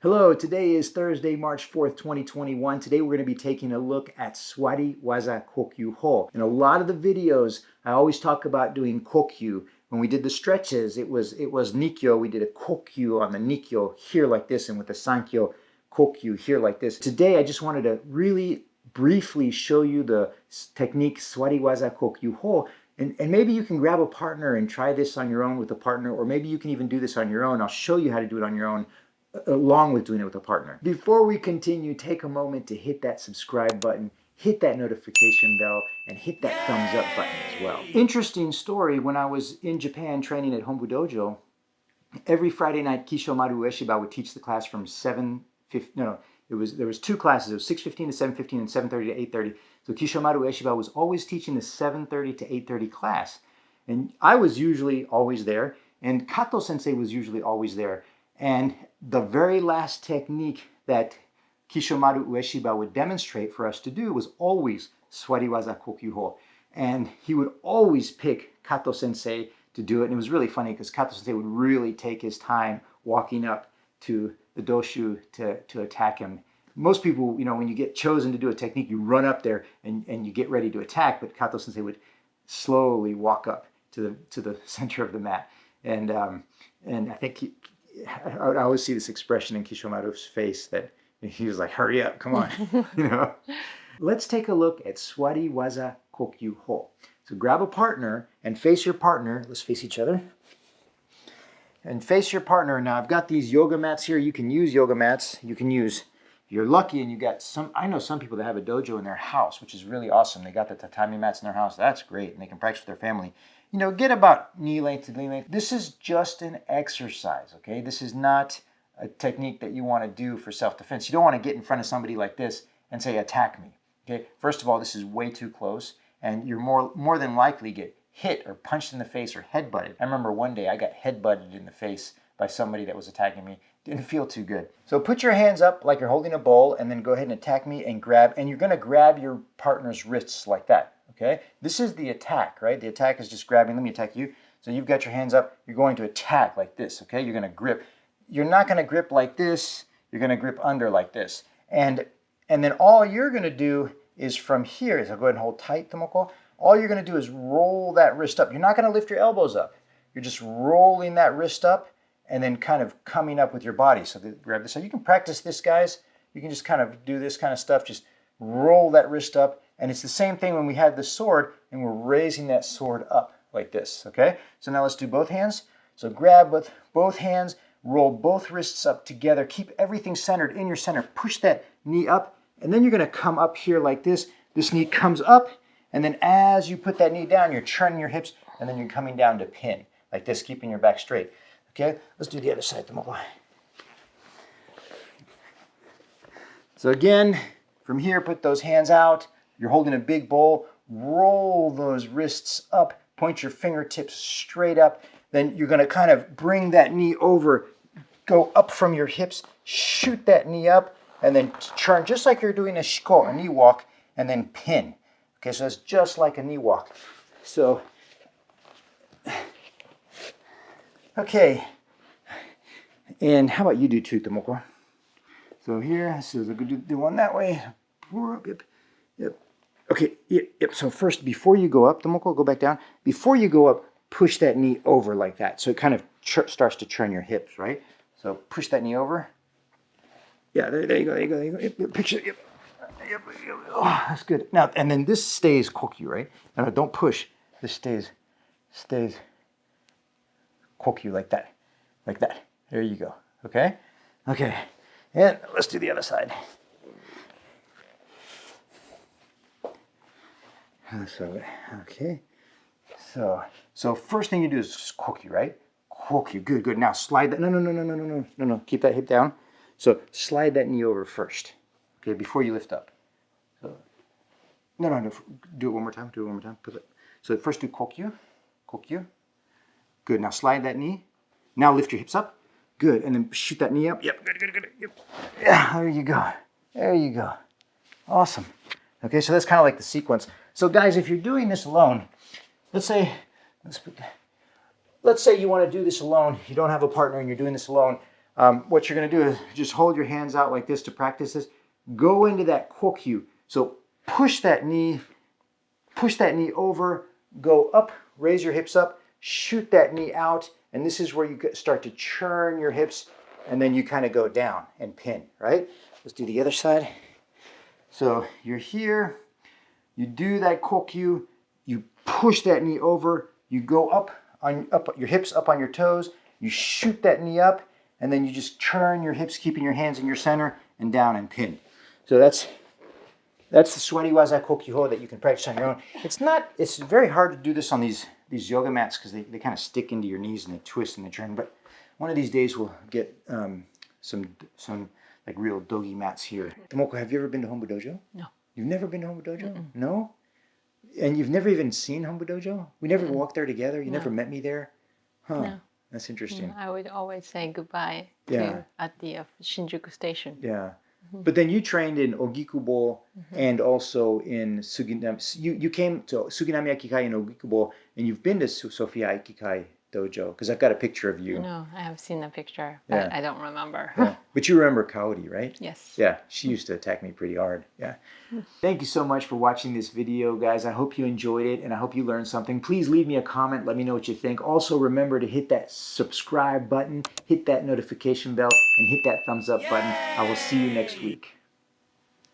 Hello, today is Thursday, March 4th, 2021. Today we're going to be taking a look at Suwari Waza Kokyu Ho. In a lot of the videos, I always talk about doing Kokyu. When we did the stretches, it was Nikyo. We did a Kokyu on the Nikyo here like this, and with the Sankyo Kokyu here like this. Today I just wanted to really briefly show you the technique Suwari Waza Kokyu Ho. And maybe you can grab a partner and try this on your own with a partner, or maybe you can even do this on your own. I'll show you how to do it on your own, along with doing it with a partner. Before we continue, take a moment to hit that subscribe button, hit that notification bell, and hit that thumbs up button as well. Interesting story, when I was in Japan training at Hombu Dojo, every Friday night Kisshomaru Ueshiba would teach the class from there was two classes. It was 6:15 to 7:15 and 7:30 to 8:30. So Kisshomaru Ueshiba was always teaching the 7:30 to 8:30 class. And I was usually always there, and Kato sensei was usually always there. And the very last technique that Kisshomaru Ueshiba would demonstrate for us to do was always Suwari Waza Kokyu Ho. And he would always pick Kato sensei to do it. And it was really funny because Kato sensei would really take his time walking up to the doshu to attack him. Most people, when you get chosen to do a technique, you run up there and you get ready to attack, but Kato sensei would slowly walk up to the center of the mat. And I think I always see this expression in Kishomaru's face that he was like, hurry up, come on. Let's take a look at Suwari Waza Kokyu Ho. So grab a partner and face your partner. Let's face each other. And face your partner. Now I've got these yoga mats here. You can use yoga mats. You can use, if you're lucky and you got I know some people that have a dojo in their house, which is really awesome. They got the tatami mats in their house. That's great. And they can practice with their family. Get about knee length to knee length. This is just an exercise, okay? This is not a technique that you want to do for self-defense. You don't want to get in front of somebody like this and say, attack me, okay? First of all, this is way too close, and you're more than likely get hit or punched in the face or headbutted. I remember one day I got headbutted in the face by somebody that was attacking me. Didn't feel too good. So put your hands up like you're holding a bowl, and then go ahead and attack me and grab, and you're going to grab your partner's wrists like that. Okay, this is the attack, right? The attack is just grabbing. Let me attack you. So you've got your hands up. You're going to attack like this, okay? You're going to grip. You're not going to grip like this. You're going to grip under like this. And then all you're going to do is from here, so go ahead and hold tight, Tomoko. All you're going to do is roll that wrist up. You're not going to lift your elbows up. You're just rolling that wrist up and then kind of coming up with your body. So grab this. So you can practice this, guys. You can just kind of do this kind of stuff. Just roll that wrist up. And it's the same thing when we had the sword and we're raising that sword up like this, okay? So now let's do both hands. So grab with both hands, roll both wrists up together, keep everything centered in your center, push that knee up, and then you're gonna come up here like this. This knee comes up, and then as you put that knee down, you're turning your hips, and then you're coming down to pin, like this, keeping your back straight, okay? Let's do the other side, Tomoko. So again, from here, put those hands out. You're holding a big bowl, roll those wrists up, point your fingertips straight up. Then you're going to kind of bring that knee over, go up from your hips, shoot that knee up, and then turn just like you're doing a shiko, a knee walk, and then pin. Okay, so it's just like a knee walk. So, okay. And how about you do two, Tomoko? So here, so we're going to do one that way. Yep. Okay, yep. So first, before you go up, Tomoko, go back down. Before you go up, push that knee over like that. So it kind of starts to turn your hips, right? So push that knee over. Yeah, there you go. Yep, picture, yep. Oh, that's good. Now, and then this stays kokyu, right? No, don't push. This stays kokyu like that. There you go. Okay? Okay. And let's do the other side. So, okay. So first thing you do is kokyu, right? Kokyu, good. Now slide that, no. Keep that hip down. So slide that knee over first, okay, before you lift up. So, no. Do it one more time. So first do kokyu. Good, now slide that knee. Now lift your hips up. Good, and then shoot that knee up. Yep, good. Yep. Yeah, there you go. Awesome. Okay, so that's kind of like the sequence. So guys, if you're doing this alone, let's say you want to do this alone, you don't have a partner and you're doing this alone, What you're going to do is just hold your hands out like this to practice this. Go into that kokyu. So push that knee over, go up, raise your hips up, shoot that knee out, and this is where you start to churn your hips, and then you kind of go down and pin, right? Let's do the other side. So you're here, you do that kokyu, you push that knee over, you go up your hips up on your toes, you shoot that knee up, and then you just turn your hips, keeping your hands in your center, and down and pin. So that's the Suwari Waza Kokyu Ho that you can practice on your own. It's very hard to do this on these yoga mats because they kind of stick into your knees and they twist and they turn. But one of these days we'll get some like real dogi mats here. Tomoko, have you ever been to Hombu Dojo? No. You've never been to Hombu Dojo? No? And you've never even seen Hombu Dojo? We never walked there together? You never met me there? Huh. No. That's interesting. I would always say goodbye at the Shinjuku station. Yeah. But then you trained in Ogikubo and also in Suginami. You came to Suginami Aikikai in Ogikubo, and you've been to Sophia Aikikai Dojo, because I've got a picture of you. No, I have seen a picture, but I don't remember. Yeah. But you remember Kaori, right? Yes. Yeah, she used to attack me pretty hard. Yeah. Thank you so much for watching this video, guys. I hope you enjoyed it, and I hope you learned something. Please leave me a comment. Let me know what you think. Also, remember to hit that subscribe button, hit that notification bell, and hit that thumbs up button. I will see you next week.